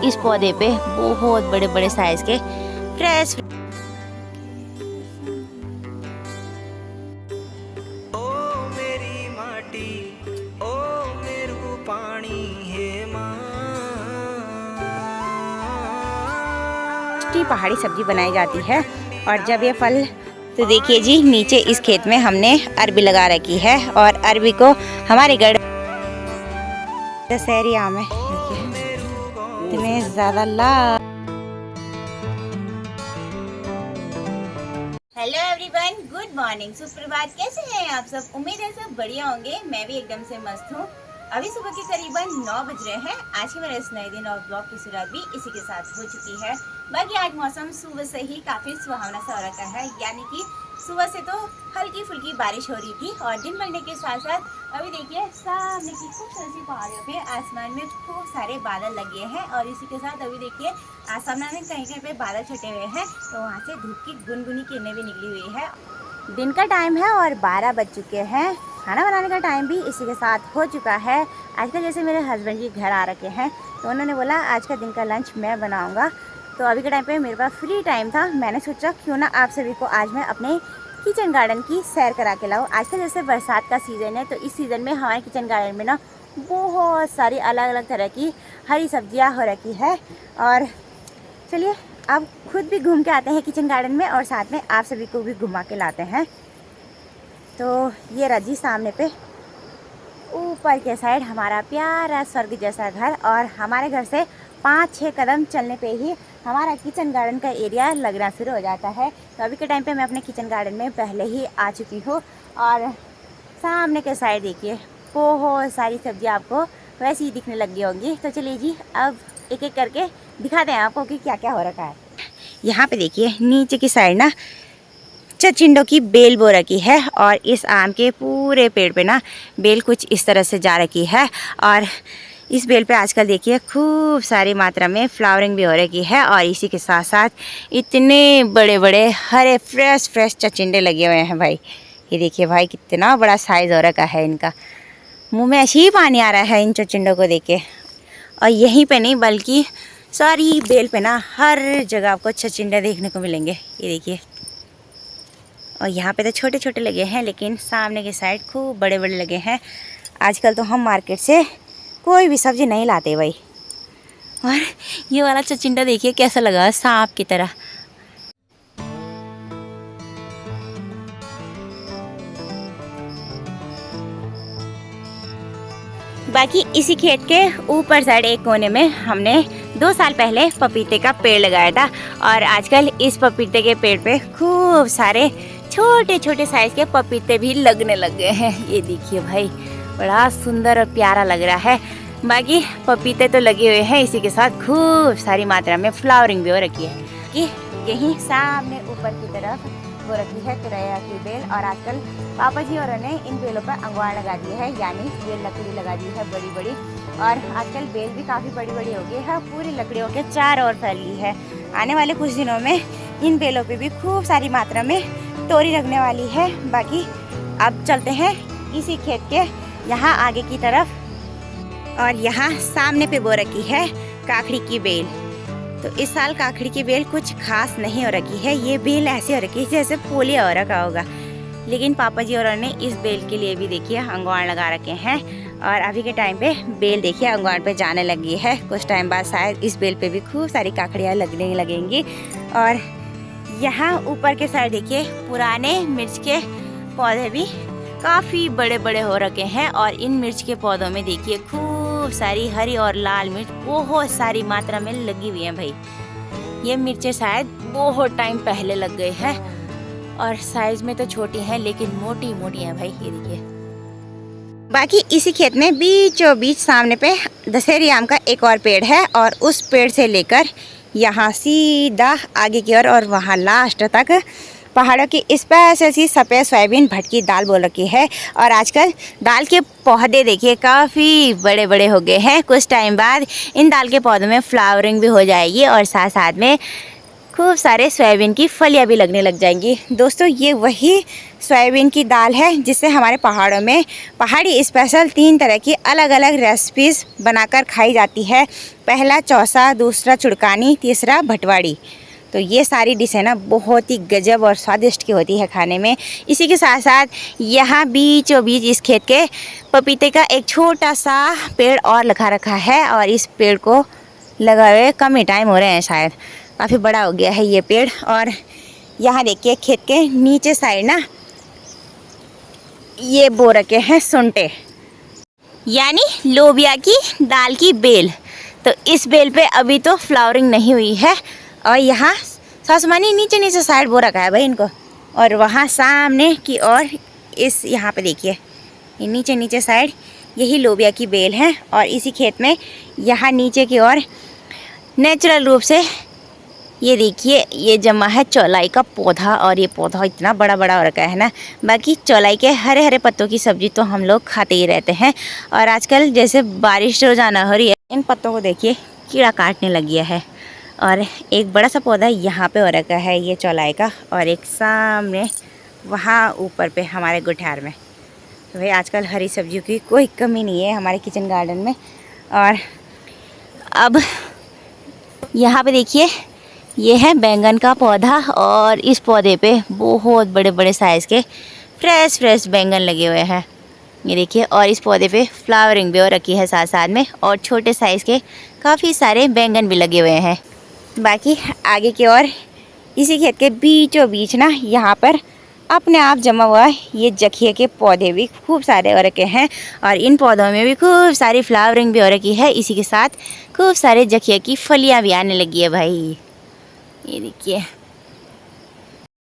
इस पौधे पे बहुत बड़े बड़े साइज के फ्रेश पहाड़ी सब्जी बनाई जाती है। और जब ये फल, तो देखिए जी नीचे इस खेत में हमने अरबी लगा रखी है और अरबी को हमारे घर दशहरी आम है, देखिए इतने ज़्यादा लाल। हेलो एवरीवन, गुड मॉर्निंग, सुप्रभात। कैसे हैं आप सब? उम्मीद है सब बढ़िया होंगे। मैं भी एकदम से मस्त हूँ। अभी सुबह के करीबन 9 बज रहे हैं। आज की मेरे इस नए दिन और ब्लॉग की शुरुआत भी इसी के साथ हो चुकी है। बाकी आज मौसम सुबह से ही काफ़ी सुहावना सा हो रखा है, यानी कि सुबह से तो हल्की फुल्की बारिश हो रही थी और दिन बढ़ने के साथ साथ अभी देखिए सामने की खूबसूरत सी पहाड़ियों पे आसमान में खूब सारे बादल लगे हैं। और इसी के साथ अभी देखिए आसमान में कहीं कहीं पे बादल छटे हुए हैं, तो वहाँ से धूप की गुनगुनी किरणें भी निकली हुई है। दिन का टाइम है और 12 बज चुके हैं। खाना बनाने का टाइम भी इसी के साथ हो चुका है। आजकल जैसे मेरे हस्बैंड जी घर आ रखे हैं, तो उन्होंने बोला आज का दिन का लंच मैं बनाऊंगा। तो अभी के टाइम पे मेरे पास फ्री टाइम था। मैंने सोचा क्यों ना आप सभी को आज मैं अपने किचन गार्डन की सैर करा के लाऊं। आजकल जैसे बरसात का सीज़न है, तो इस सीज़न में हमारे किचन गार्डन में ना बहुत सारी अलग अलग तरह की हरी सब्जियाँ हो रखी है। और चलिए अब खुद भी घूम के आते हैं किचन गार्डन में और साथ में आप सभी को भी घुमा के लाते हैं। तो ये रजी सामने पे ऊपर के साइड हमारा प्यारा स्वर्ग जैसा घर, और हमारे घर से 5-6 कदम चलने पे ही हमारा किचन गार्डन का एरिया लगना शुरू हो जाता है। तो अभी के टाइम पे मैं अपने किचन गार्डन में पहले ही आ चुकी हूँ। और सामने के साइड देखिए बहुत सारी सब्जियाँ आपको वैसे ही दिखने लग गई होंगी। तो चलिए जी अब एक एक करके दिखाते हैं आपको कि क्या क्या हो रखा है। यहाँ पे देखिए नीचे की साइड ना चिंडों की बेल बो रखी है, और इस आम के पूरे पेड़ पे ना बेल कुछ इस तरह से जा रखी है। और इस बेल पे आजकल देखिए खूब सारी मात्रा में फ्लावरिंग भी हो रखी है। और इसी के साथ साथ इतने बड़े बड़े हरे फ्रेश फ्रेश चिंडे लगे हुए हैं भाई। ये देखिए भाई कितना बड़ा साइज़ हो रखा है इनका। मुँह में ऐसे ही पानी आ रहा है इन चिंडों को देख के। और यहीं पे नहीं बल्कि सारी बेल पे ना हर जगह आपको चिंडे देखने को मिलेंगे। ये देखिए, और यहाँ पे तो छोटे छोटे लगे हैं, लेकिन सामने के साइड खूब बड़े बड़े लगे हैं। आजकल तो हम मार्केट से कोई भी सब्ज़ी नहीं लाते भाई। और ये वाला चिंडा देखिए कैसा लगा, सांप की तरह। बाकी इसी खेत के ऊपर साइड एक कोने में हमने 2 साल पहले पपीते का पेड़ लगाया था। और आजकल इस पपीते के पेड़ पे खूब सारे छोटे छोटे साइज के पपीते भी लगने लग गए हैं। ये देखिए भाई बड़ा सुंदर और प्यारा लग रहा है। बाकी पपीते तो लगे हुए हैं, इसी के साथ खूब सारी मात्रा में फ्लावरिंग भी हो रखी है। कि यहीं सामने ऊपर की तरफ वो रखी है तुरैया की बेल। और आजकल पापा जी और ने इन बेलों पर अंगवार लगा दिए है, यानी ये लकड़ी लगा दी है बड़ी बड़ी। और आजकल बेल भी काफ़ी बड़ी बड़ी हो गई है, पूरी लकड़ियों के चारों ओर फैली है। आने वाले कुछ दिनों में इन बेलों पे भी खूब सारी मात्रा में तोरी लगने वाली है। बाकी अब चलते हैं इसी खेत के यहाँ आगे की तरफ। और यहाँ सामने पे बो रखी है काकड़ी की बेल। तो इस साल काकड़ी की बेल कुछ खास नहीं हो रखी है। ये बेल ऐसे हो रखी है जैसे पोलिया हो रखा होगा। लेकिन पापा जी और ने इस बेल के लिए भी देखिए अंगवार लगा रखे हैं। और अभी के टाइम पे बेल देखिए अंगवार पे जाने लगी है। कुछ टाइम बाद शायद इस बेल पे भी खूब सारी काकड़ियाँ लगने लगेंगी। और यहाँ ऊपर के साइड देखिए पुराने मिर्च के पौधे भी काफ़ी बड़े बड़े हो रखे हैं। और इन मिर्च के पौधों में देखिए खूब सारी हरी और लाल मिर्च बहुत सारी मात्रा में लगी हुई हैं भाई। ये मिर्चें शायद बहुत टाइम पहले लग गए हैं, और साइज में तो छोटी हैं लेकिन मोटी मोटी हैं भाई। ये देखिए। बाकी इसी खेत में बीचों बीच सामने पे दशहरी आम का एक और पेड़ है, और उस पेड़ से लेकर यहाँ सीधा आगे की ओर और वहाँ लास्ट तक पहाड़ों की स्पेशल सी सफ़ेद सोयाबीन भटकी दाल बोल रखी है। और आजकल दाल के पौधे देखिए काफ़ी बड़े बड़े हो गए हैं। कुछ टाइम बाद इन दाल के पौधों में फ्लावरिंग भी हो जाएगी, और साथ साथ में खूब सारे सोयाबीन की फलियाँ भी लगने लग जाएंगी। दोस्तों ये वही सोयाबीन की दाल है जिससे हमारे पहाड़ों में पहाड़ी स्पेशल 3 तरह की अलग अलग रेसिपीज़ बनाकर खाई जाती है। पहला चौसा, दूसरा चुड़कानी, तीसरा भटवाड़ी। तो ये सारी डिश है ना बहुत ही गजब और स्वादिष्ट की होती है खाने में। इसी के साथ साथ यहाँ बीचों बीच इस खेत के पपीते का एक छोटा सा पेड़ और लगा रखा है और इस पेड़ को लगाए हुए कम ही टाइम हो रहे हैं, शायद काफ़ी बड़ा हो गया है ये पेड़। और यहाँ देखिए खेत के नीचे साइड ना ये बो रखे हैं सुंटे, यानी लोबिया की दाल की बेल। तो इस बेल पे अभी तो फ्लावरिंग नहीं हुई है और यहाँ सासू माँ ने नीचे नीचे साइड बो रखा है भाई इनको। और वहाँ सामने की ओर इस यहाँ पे देखिए ये नीचे नीचे साइड यही लोबिया की बेल है। और इसी खेत में यहाँ नीचे की ओर नेचुरल रूप से ये देखिए ये जमा है चौलाई का पौधा। और ये पौधा इतना बड़ा बड़ा हो रखा है ना। बाकी चौलाई के हरे हरे पत्तों की सब्जी तो हम लोग खाते ही रहते हैं। और आजकल जैसे बारिश रोजाना हो रही है, इन पत्तों को देखिए कीड़ा काटने लग गया है। और एक बड़ा सा पौधा यहाँ पे हो रखा है ये चौलाई का, और एक सामने वहाँ ऊपर पे हमारे गुठार में। तो भाई आजकल हरी सब्जियों की कोई कमी नहीं है हमारे किचन गार्डन में। और अब यहाँ पे देखिए ये है बैंगन का पौधा और इस पौधे पे बहुत बड़े बड़े साइज़ के फ्रेश बैंगन लगे हुए हैं, ये देखिए। और इस पौधे पे फ्लावरिंग भी हो रखी है साथ साथ में, और छोटे साइज़ के काफ़ी सारे बैंगन भी लगे हुए हैं। बाकी आगे की ओर इसी खेत के बीचों बीच ना यहाँ पर अपने आप जमा हुआ ये जखिए के पौधे भी खूब सारे हो रखे हैं। और इन पौधों में भी खूब सारी फ्लावरिंग भी हो रखी है। इसी के साथ खूब सारे जखिए की फलियाँ भी आने लगी है भाई, ये देखिए।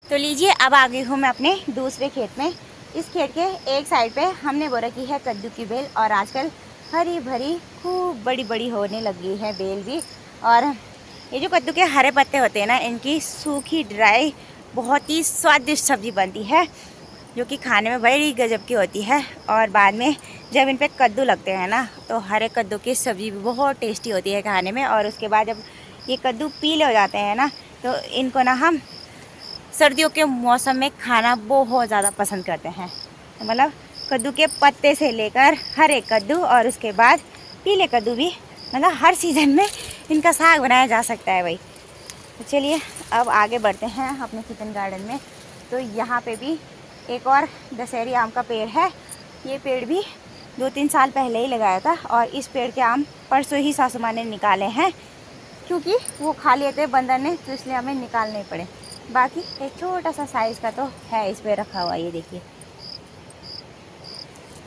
तो लीजिए अब आ गई हूँ मैं अपने दूसरे खेत में। इस खेत के एक साइड पे हमने बो रखी है कद्दू की बेल, और आजकल हरी भरी खूब बड़ी बड़ी होने लगी है बेल भी। और ये जो कद्दू के हरे पत्ते होते हैं ना, इनकी सूखी ड्राई बहुत ही स्वादिष्ट सब्ज़ी बनती है जो कि खाने में बड़ी गजब की होती है। और बाद में जब इन पे कद्दू लगते हैं ना तो हरे कद्दू की सब्ज़ी भी बहुत टेस्टी होती है खाने में। और उसके बाद जब ये कद्दू पीले हो जाते हैं ना तो इनको ना हम सर्दियों के मौसम में खाना बहुत ज़्यादा पसंद करते हैं। तो मतलब कद्दू के पत्ते से लेकर हरे कद्दू और उसके बाद पीले कद्दू भी, मतलब हर सीज़न में इनका साग बनाया जा सकता है भाई। तो चलिए अब आगे बढ़ते हैं अपने किचन गार्डन में। तो यहाँ पे भी एक और दशहरी आम का पेड़ है। ये पेड़ भी 2-3 साल पहले ही लगाया था, और इस पेड़ के आम परसों ही सासू माँ ने निकाले हैं, क्योंकि वो खा लिए थे बंदर ने, तो इसलिए हमें निकालने पड़े। बाकी एक छोटा सा साइज़ का तो है इस पे रखा हुआ, ये देखिए।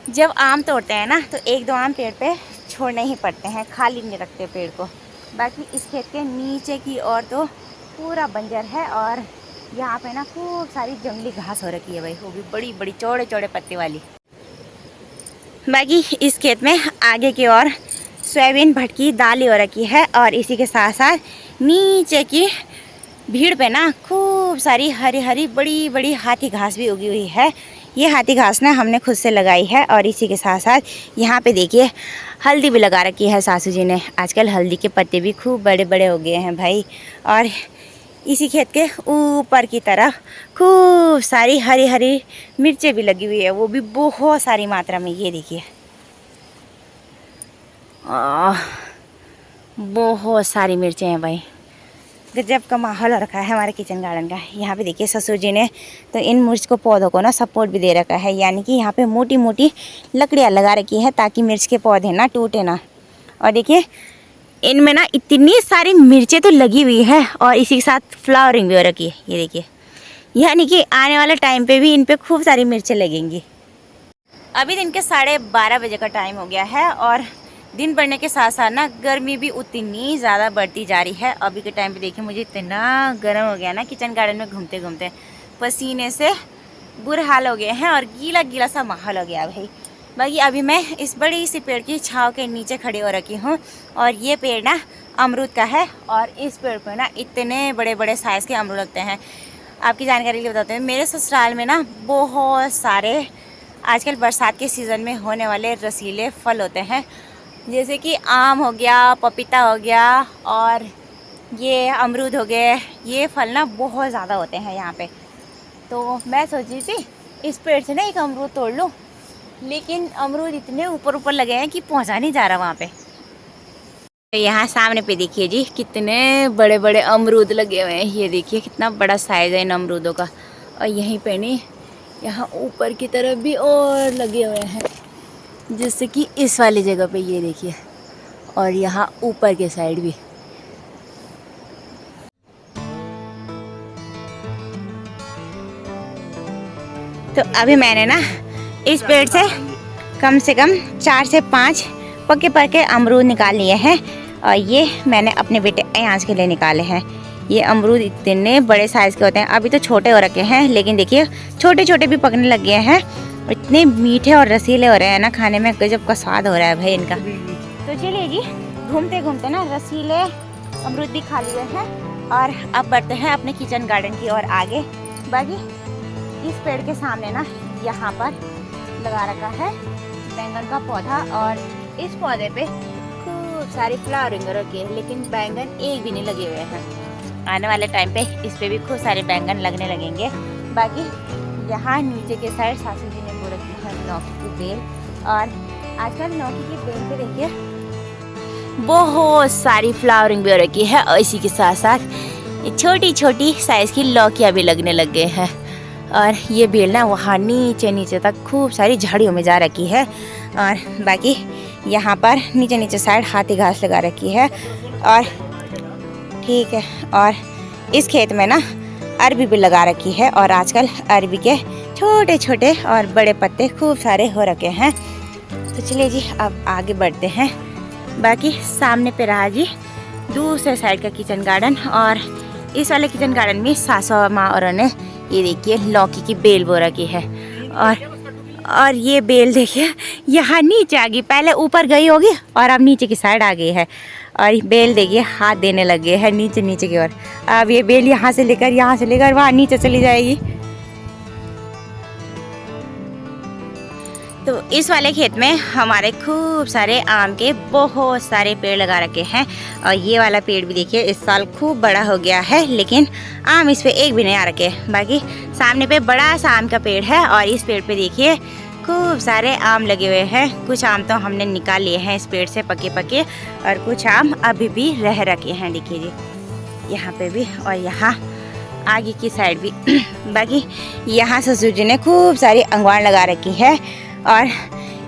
जब आम तोड़ते हैं ना तो 1-2 आम पेड़ पे छोड़ने ही पड़ते हैं, खाली नहीं रखते पेड़ को। बाकी इस खेत के नीचे की ओर तो पूरा बंजर है, और यहाँ पे ना खूब सारी जंगली घास हो रखी है भाई, वो भी बड़ी बड़ी चौड़े चौड़े पत्ते वाली। बाकी इस खेत में आगे की ओर सोयाबीन भटकी दाल हो रखी है, और इसी के साथ साथ नीचे की भीड़ पे ना खूब सारी हरी हरी बड़ी बड़ी हाथी घास भी उगी हुई है। ये हाथी घास ना हमने खुद से लगाई है। और इसी के साथ साथ यहाँ पे देखिए हल्दी भी लगा रखी है सासू जी ने। आजकल हल्दी के पत्ते भी खूब बड़े बड़े हो गए हैं भाई। और इसी खेत के ऊपर की तरफ खूब सारी हरी हरी मिर्चें भी लगी हुई है, वो भी बहुत सारी मात्रा में, ये देखिए बहुत सारी मिर्चें हैं भाई। गजब का माहौल हो रखा है हमारे किचन गार्डन का। यहाँ पे देखिए ससुर जी ने तो इन मिर्च को पौधों को ना सपोर्ट भी दे रखा है, यानी कि यहाँ पे मोटी मोटी लकड़ियाँ लगा रखी है ताकि मिर्च के पौधे ना टूटे ना। और देखिए इनमें ना इतनी सारी मिर्चें तो लगी हुई है, और इसी के साथ फ्लावरिंग भी हो रखी है, ये देखिए। यानी कि आने वाले टाइम पे भी इन पर खूब सारी मिर्चें लगेंगी। अभी दिन के 12:30 बजे का टाइम हो गया है, और दिन बढ़ने के साथ साथ ना गर्मी भी उतनी ज़्यादा बढ़ती जा रही है। अभी के टाइम पे देखिए मुझे इतना गर्म हो गया ना किचन गार्डन में घूमते घूमते, पसीने से बुरा हाल हो गए हैं और गीला गीला सा माहौल हो गया भाई। बाकी अभी मैं इस बड़ी सी पेड़ की छांव के नीचे खड़ी हो रखी हूँ, और ये पेड़ ना अमरूद का है, और इस पेड़ पर ना इतने बड़े बड़े साइज़ के अमरूद लगते हैं। आपकी जानकारी के लिए बताते हैं, मेरे ससुराल में ना बहुत सारे आजकल बरसात के सीज़न में होने वाले रसीले फल होते हैं, जैसे कि आम हो गया, पपीता हो गया, और ये अमरूद हो गए, ये फल ना बहुत ज़्यादा होते हैं यहाँ पे। तो मैं सोच रही थी इस पेड़ से ना एक अमरूद तोड़ लूँ, लेकिन अमरूद इतने ऊपर ऊपर लगे हैं कि पहुँचा नहीं जा रहा वहाँ पे। तो यहाँ सामने पे देखिए जी कितने बड़े बड़े अमरूद लगे हुए हैं। ये देखिए कितना बड़ा साइज़ है इन अमरूदों का। और यहीं पे नहीं, यहाँ ऊपर की तरफ भी और लगे हुए हैं, जैसे कि इस वाली जगह पे ये देखिए, और यहाँ ऊपर के साइड भी। तो अभी मैंने ना इस पेड़ से कम 4 से 5 पके पके अमरूद निकाल लिए हैं। और ये मैंने अपने बेटे अयांश के लिए निकाले हैं। ये अमरूद इतने बड़े साइज़ के होते हैं, अभी तो छोटे हो रखे हैं, लेकिन देखिए छोटे छोटे भी पकने लग गए हैं। इतने मीठे और रसीले हो रहे हैं ना, खाने में गजब का स्वाद हो रहा है भाई इनका। तो चलिए जी, घूमते घूमते ना रसीले अमरूद भी खा लिए हैं और अब बढ़ते हैं अपने किचन गार्डन की ओर आगे। बाकी इस पेड़ के सामने ना यहाँ पर लगा रखा है बैंगन का पौधा, और इस पौधे पे खूब सारी फ्लावरिंग रखी है, लेकिन बैंगन एक भी नहीं लगे हुए हैं। आने वाले टाइम पे इस पे भी खूब सारे बैंगन लगने लगेंगे। बाकी यहाँ नीचे के साइड सासू जी ने बो रखी है लौकी की बेल, और आजकल लौकी की बेल पे देखिए बहुत सारी फ्लावरिंग भी हो रखी है, और इसी के साथ साथ छोटी छोटी साइज़ की लौकियाँ भी लगने लग गए हैं। और ये बेल ना वहाँ नीचे नीचे तक खूब सारी झाड़ियों में जा रखी है। और बाकी यहाँ पर नीचे नीचे साइड हाथी घास लगा रखी है। और ठीक है, और इस खेत में ना अरबी भी लगा रखी है, और आजकल अरबी के छोटे छोटे और बड़े पत्ते खूब सारे हो रखे हैं। तो चलिए जी अब आगे बढ़ते हैं। बाकी सामने पे रहा जी दूसरे साइड का किचन गार्डन, और इस वाले किचन गार्डन में सासू माँ और ने ये देखिए लौकी की बेल बो रखी है। और ये बेल देखिए यहाँ नीचे आ गई, पहले ऊपर गई होगी और अब नीचे की साइड आ गई है। और बेल देखिए हाथ देने लगे है नीचे नीचे की ओर। अब ये बेल यहाँ से लेकर वहाँ नीचे चली जाएगी। तो इस वाले खेत में हमारे खूब सारे आम के बहुत सारे पेड़ लगा रखे हैं, और ये वाला पेड़ भी देखिए इस साल खूब बड़ा हो गया है, लेकिन आम इस पे एक भी नहीं आ रखे। बाकी सामने पे बड़ा सा आम का पेड़ है, और इस पेड़ पे देखिए खूब सारे आम लगे हुए हैं। कुछ आम तो हमने निकाल लिए हैं इस पेड़ से पके पके, और कुछ आम अभी भी रह रखे हैं। देखिए जी यहाँ पे भी, और यहाँ आगे की साइड भी। बाकी यहाँ ससुर जी ने खूब सारी अंगवार लगा रखी है, और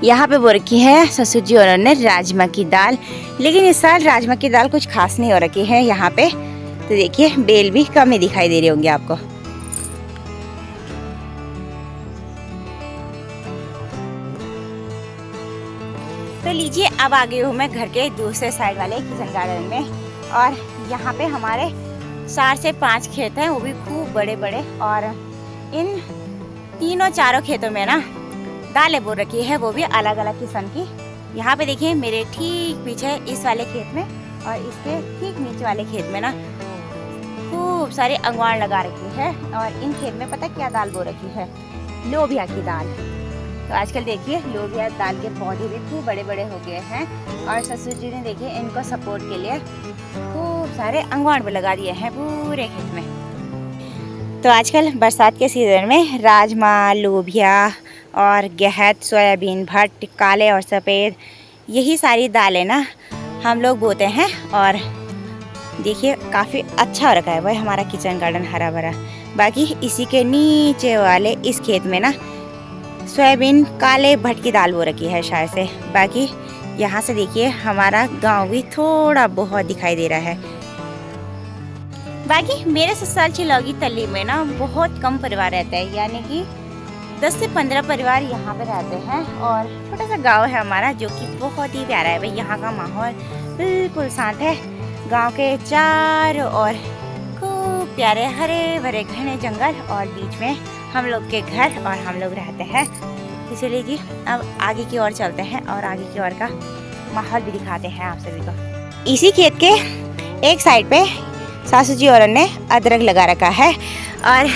यहाँ पे बो रखी है ससुर जी और ने राजमा की दाल, लेकिन इस साल राजमा की दाल कुछ खास नहीं हो रखी है यहाँ पे। तो देखिए बेल भी कम ही दिखाई दे रही होंगी आपको। तो लीजिए अब आ गई हूँ मैं घर के दूसरे साइड वाले किचन गार्डन में, और यहाँ पे हमारे 4 से 5 खेत हैं, वो भी खूब बड़े बड़े। और इन तीनों चारों खेतों में ना दालें बो रखी है, वो भी अलग अलग किस्म की। यहाँ पे देखिए मेरे ठीक पीछे इस वाले खेत में और इसके ठीक नीचे वाले खेत में ना खूब सारे अंगवार लगा रखी है, और इन खेत में पता क्या दाल बो रखी है, लोबिया की दाल। तो आजकल देखिए लोबिया दाल के पौधे भी खूब बड़े बड़े हो गए हैं, और ससुर जी ने देखिए इनको सपोर्ट के लिए खूब सारे अंगवार भी लगा दिए हैं पूरे खेत में। तो आजकल बरसात के सीज़न में राजमा, लोबिया और गेहूं, सोयाबीन, भट्ट, काले और सफ़ेद, यही सारी दालें ना हम लोग बोते हैं। और देखिए काफ़ी अच्छा हो रखा है भाई हमारा किचन गार्डन हरा भरा। बाकी इसी के नीचे वाले इस खेत में ना सोयाबीन, काले भट्ट की दाल बो रखी है शायद से। बाकी यहाँ से देखिए हमारा गांव भी थोड़ा बहुत दिखाई दे रहा है। बाकी मेरे ससुराल चिलौगी तली में ना बहुत कम परिवार रहता है, यानी कि 10 से 15 परिवार यहाँ पे रहते हैं, और छोटा सा गांव है हमारा जो कि बहुत ही प्यारा है भाई। यहाँ का माहौल बिल्कुल शांत है, गांव के चारों ओर खूब प्यारे हरे भरे घने जंगल, और बीच में हम लोग के घर और हम लोग रहते हैं। तो चलिए जी अब आगे की ओर चलते हैं, और आगे की ओर का माहौल भी दिखाते हैं आप सभी को। इसी खेत के एक साइड पे सासू जी और ने अदरक लगा रखा है, और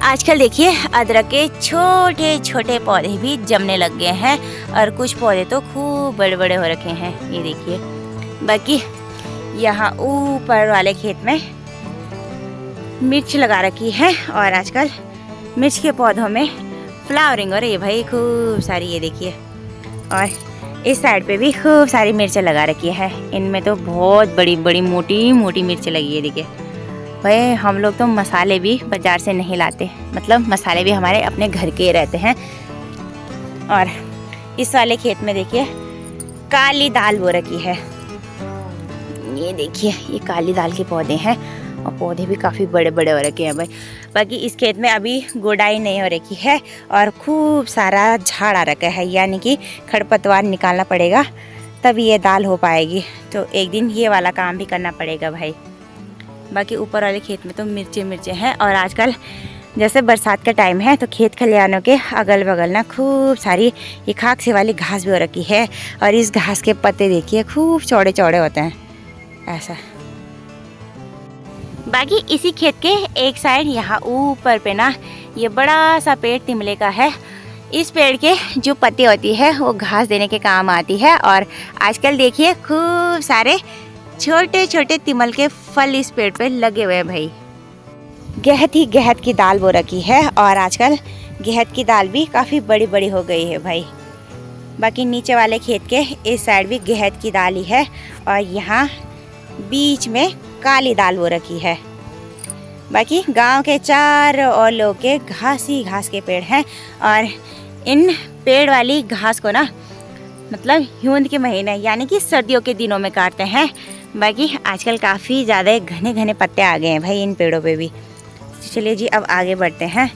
आजकल देखिए अदरक के छोटे छोटे पौधे भी जमने लग गए हैं, और कुछ पौधे तो खूब बड़े बड़े हो रखे हैं, ये देखिए। बाकी यहाँ ऊपर वाले खेत में मिर्च लगा रखी है और आजकल मिर्च के पौधों में फ्लावरिंग हो रही है भाई खूब सारी। ये देखिए, और इस साइड पे भी खूब सारी मिर्च लगा रखी है। इनमें तो बहुत बड़ी बड़ी मोटी मोटी मिर्च लगी है। देखिए भाई, हम लोग तो मसाले भी बाज़ार से नहीं लाते, मतलब मसाले भी हमारे अपने घर के रहते हैं। और इस वाले खेत में देखिए काली दाल बो रखी है। ये देखिए, ये काली दाल के पौधे हैं और पौधे भी काफ़ी बड़े बड़े हो रखे हैं भाई। बाकी इस खेत में अभी गुड़ाई नहीं हो रखी है और खूब सारा झाड़ आ रखा है, यानी कि खरपतवार निकालना पड़ेगा तभी ये दाल हो पाएगी। तो एक दिन ये वाला काम भी करना पड़ेगा भाई। बाकी ऊपर वाले खेत में तो मिर्चे हैं। और आजकल जैसे बरसात का टाइम है तो खेत खलिहानों के अगल बगल ना खूब सारी ये खाक से वाली घास भी हो रखी है। और इस घास के पत्ते देखिए खूब चौड़े चौड़े होते हैं ऐसा। बाकी इसी खेत के एक साइड यहाँ ऊपर पे ना ये बड़ा सा पेड़ तिमले का है। इस पेड़ के जो पत्ती होती है वो घास देने के काम आती है। और आजकल देखिए खूब सारे छोटे छोटे तिमल के फल इस पेड़ पे लगे हुए हैं भाई। गेहत की दाल बो रखी है और आजकल गेहत की दाल भी काफ़ी बड़ी बड़ी हो गई है भाई। बाकी नीचे वाले खेत के इस साइड भी गेहत की दाल ही है और यहाँ बीच में काली दाल बो रखी है। बाकी गांव के चारों ओर लोग के घास ही घास के पेड़ हैं। और इन पेड़ वाली घास को ना मतलब यूंद के महीने यानी कि सर्दियों के दिनों में काटते हैं। बाकी आजकल काफ़ी ज़्यादा घने घने पत्ते आ गए हैं भाई इन पेड़ों पे भी। चलिए जी, अब आगे बढ़ते हैं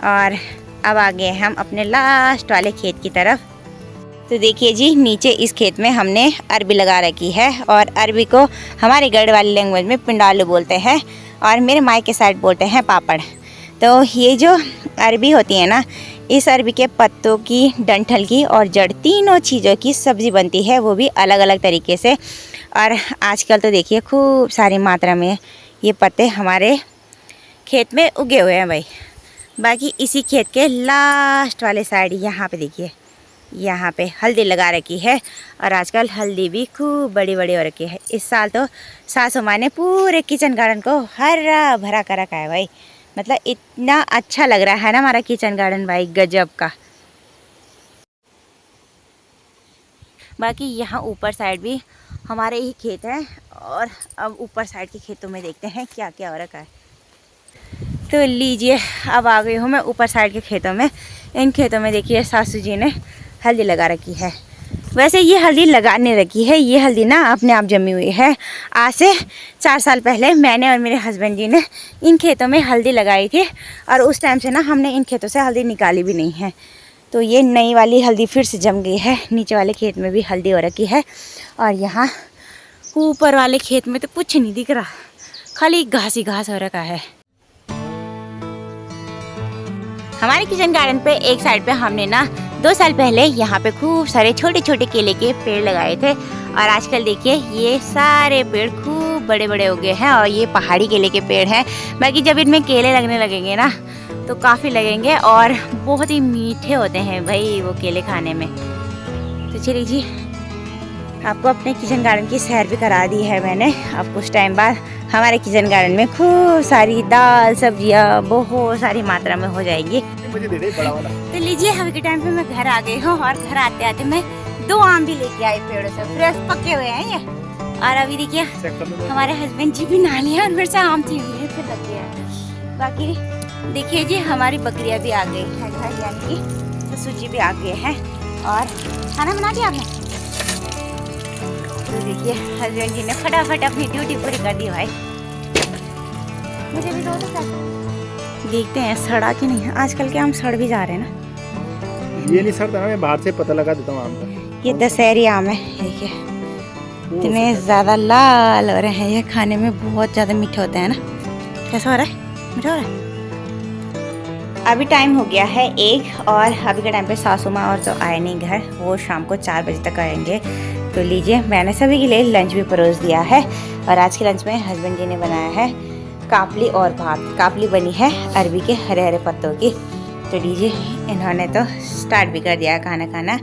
और अब आ गए हम अपने लास्ट वाले खेत की तरफ। तो देखिए जी, नीचे इस खेत में हमने अरबी लगा रखी है और अरबी को हमारे गढ़ वाली लैंग्वेज में पिंडालू बोलते हैं और मेरे मायके साइड बोलते हैं पापड़। तो ये जो अरबी होती है ना, इस अरबी के पत्तों की, डंठल की और जड़, तीनों चीज़ों की सब्ज़ी बनती है, वो भी अलग अलग तरीके से। और आजकल तो देखिए खूब सारी मात्रा में ये पत्ते हमारे खेत में उगे हुए हैं भाई। बाकी इसी खेत के लास्ट वाले साइड यहाँ पे देखिए, यहाँ पे हल्दी लगा रखी है और आजकल हल्दी भी खूब बड़ी बड़ी हो रखी है। इस साल तो सासू माँ ने पूरे किचन गार्डन को हरा भरा कर रखा है भाई। मतलब इतना अच्छा लग रहा है ना हमारा किचन गार्डन भाई, गजब का। बाकी यहाँ ऊपर साइड भी हमारे ही खेत हैं और अब ऊपर साइड के खेतों में देखते हैं क्या क्या हो रखा है। तो लीजिए, अब आ गई हूँ मैं ऊपर साइड के खेतों में। इन खेतों में देखिए सासू जी ने हल्दी लगा रखी है। वैसे ये हल्दी लगाने रखी है, ये हल्दी ना अपने आप जमी हुई है। आज से 4 साल पहले मैंने और मेरे हस्बैंड जी ने इन खेतों में हल्दी लगाई थी और उस टाइम से ना हमने इन खेतों से हल्दी निकाली भी नहीं है। तो ये नई वाली हल्दी फिर से जम गई है। नीचे वाले खेत में भी हल्दी हो रखी है और यहाँ ऊपर वाले खेत में तो कुछ नहीं दिख रहा, खाली घास ही घास हो रखा है। हमारे किचन गार्डन पे एक साइड पे हमने ना 2 साल पहले यहाँ पे खूब सारे छोटे छोटे केले के पेड़ लगाए थे और आजकल देखिए ये सारे पेड़ खूब बड़े बड़े हो गए हैं और ये पहाड़ी केले के पेड़ हैं। बाकी जब इनमें केले लगने लगेंगे ना तो काफ़ी लगेंगे और बहुत ही मीठे होते हैं भाई वो केले खाने में। तो चलिए जी, आपको अपने किचन गार्डन की सैर भी करा दी है मैंने। अब कुछ टाइम बाद हमारे किचन गार्डन में खूब सारी दाल सब्जियाँ बहुत सारी मात्रा में हो जाएगी। तो लीजिए, अभी के टाइम पे मैं घर आ गई हूँ और घर आते आते मैं 2 आम भी लेके आई पेड़ों से, फ्रेश पके हुए हैं ये। और अभी देखिए हमारे हस्बैंड जी भी नहा लिया और मेरे से आम छीन लिए फिर लग गया। बाकी देखिए जी, हमारी बकरियाँ भी आ गई है, यानी कि ससुर जी भी आ गए हैं। और खाना बना दिया आपने? तो देखिए हस्बैंड जी ने फटाफट अपनी ड्यूटी पूरी कर दी भाई। मुझे भी दो देखते हैं सड़ा कि नहीं है। आजकल के आम सड़ भी जा रहे हैं ना। ये नहीं सड़ता ना, मैं बाहर से पता लगा देता हूँ आम का। ये दशहरी आम है, देखिए इतने ज़्यादा लाल हो रहे हैं, ये खाने में बहुत ज़्यादा मीठे होते हैं ना। कैसा हो रहा है? मीठा हो रहा है। अभी टाइम हो गया है 1 और अभी के टाइम पे सासू माँ और तो आए नहीं घर, वो शाम को 4 बजे तक आएंगे। तो लीजिए, मैंने सभी के लिए लंच भी परोस दिया है और आज के लंच में हस्बैंड जी ने बनाया है कापली और भात। कापली बनी है अरबी के हरे हरे पत्तों की। तो लीजिए, इन्होंने तो स्टार्ट भी कर दिया खाना खाना।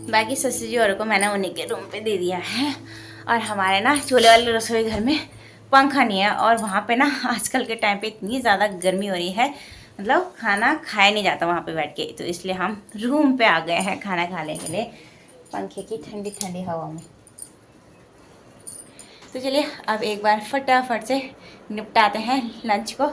बाकी ससुर जी और को मैंने उन्हीं के रूम पे दे दिया है और हमारे ना चूल्हे वाले रसोई घर में पंखा नहीं है, और वहाँ पे ना आजकल के टाइम पे इतनी ज़्यादा गर्मी हो रही है, मतलब खाना खाया नहीं जाता वहाँ पे बैठ के, तो इसलिए हम रूम पे आ गए हैं खाना खाने के लिए पंखे की ठंडी ठंडी हवा में। तो चलिए अब एक बार फटाफट से निपटाते हैं लंच को